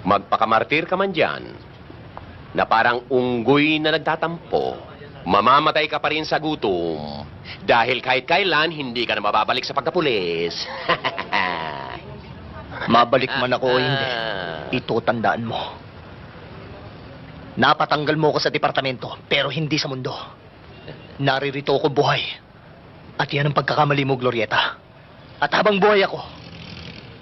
Magpakamartir ka man dyan, na parang unggoy na nagtatampo, mamamatay ka pa rin sa gutom. Dahil kahit kailan, hindi ka na mababalik sa pagkapulis. Mabalik man ako o hindi, ito tandaan mo. Napatanggal mo ko sa departamento, pero hindi sa mundo. Naririto ako buhay. At yan ang pagkakamali mo, Glorieta. At habang buhay ako,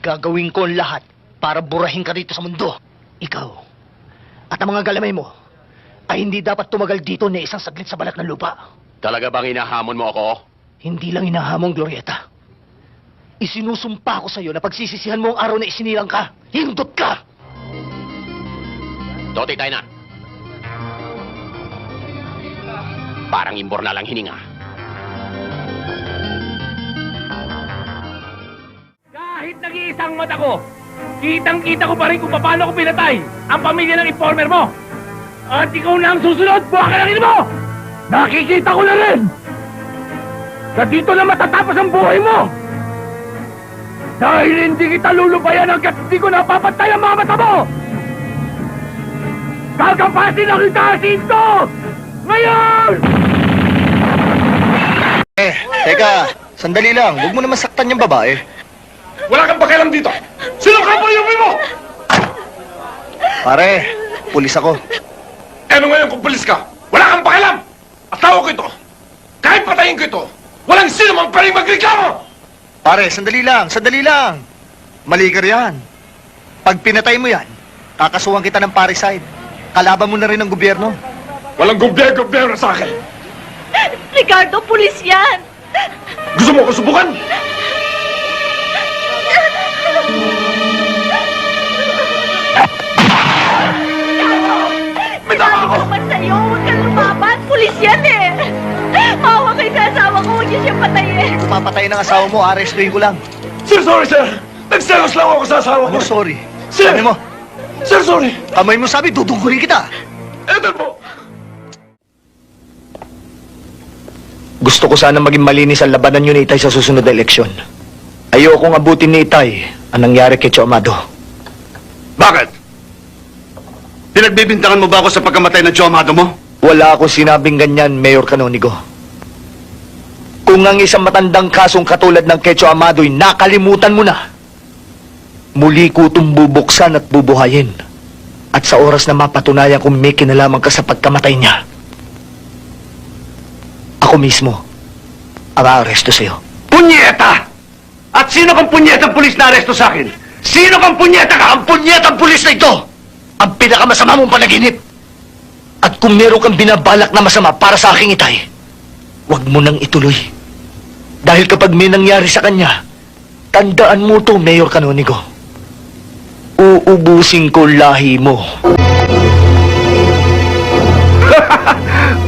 gagawin ko ang lahat para burahin ka rito sa mundo. Ikaw at ang mga galamay mo ay hindi dapat tumagal dito na isang saglit sa balat ng lupa. Talaga bang hinahamon mo ako? Hindi lang hinahamon, Glorieta. Isinusumpa ko sa'yo na pagsisisihan mo ang araw na isinilang ka. Hindot ka! Toti, tayo na. Parang imbor na lang hininga. Kahit nag-iisang mata ko, kitang-kita ko pa rin kung paano ko pinatay ang pamilya ng informer mo. At ikaw na ang susunod, buha ka ng ino mo! Nakikita ko na rin! Na dito na matatapos ang buhay mo! Dahil hindi kita lulubayan hanggat hindi ko napapatay ang mga mata mo! Gagapasin ang itasin ko! Ngayon! Teka, sandali lang. Huwag mo naman saktan yung babae. Wala kang pakialam dito! Sino ka po yung mo? Pare, pulis ako. Ano ngayon kung pulis ka? Wala kang pakialam! Asawa ko ito! Kahit patayin ko ito, walang sino mang pwedeng magreklamo! Pare, sandali lang, sandali lang. Mali ka riyan. Pag pinatay mo yan, kakasuhan kita ng parricide. Kalaban mo na rin ang gobyerno. Walang gobyerno sa akin! Ricardo, pulis yan! Gusto mo ko subukan? May tama ako! naman sa'yo, huwag kang lumaban! Pulis yan eh! Maawa kayo sa asawa ko, huwag niyo siyang patayin! Kung papatayin ang asawa mo, arrestuhin ko lang. Sir, sorry, sir! Nagselos lang ako sa asawa ko! Ano sorry? Sir! Sabi mo, Sir, sorry! kamay mo sabi, dudungkulin kita. Eto po! Gusto ko sana maging malinis ang labanan yun ni Itay sa susunod na eleksyon. Ayokong abutin ni Itay ang nangyari kay Cho Amado. Bakit? Pinagbibintangan mo ba ako sa pagkamatay ng Cho Amado mo? Wala akong sinabing ganyan, Mayor Canonigo. Kung ang isang matandang kasong katulad ng kay Cho Amado'y nakalimutan mo na, muli ko itong bubuksan at bubuhayin. At sa oras na mapatunayan kung may kinalaman ka sa pagkamatay niya, ako mismo ang aaresto sa'yo. Punyeta! At sino kang punyetang pulis na aresto sa akin? Sino kang punyeta ka? Ang punyetang pulis na ito! Ang pinakamasama mong panaginip! At kung meron kang binabalak na masama para sa aking Itay, huwag mo nang ituloy. Dahil kapag may nangyari sa kanya, tandaan mo to, Mayor Canonigo. Uubusin ko lahi mo.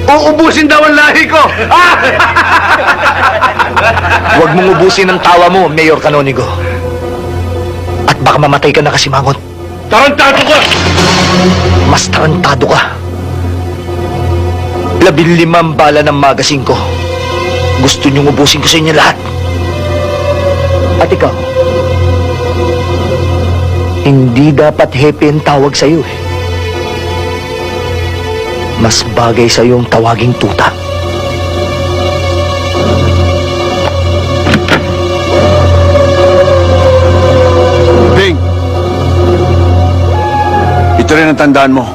Uubusin daw ang lahi ko! Huwag mong ubusin ang tawa mo, Mayor Canonigo. At baka mamatay ka na kasimangot. Tarantado ka! Mas tarantado ka. 15 bala ng magasin ko. Gusto niyong ubusin ko sa inyo lahat. At ikaw, hindi dapat happy ang tawag sa'yo eh. Mas bagay sa'yo ang tawaging tuta. Bing! Ito rin ang tandaan mo.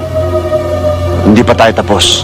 Hindi pa tayo tapos.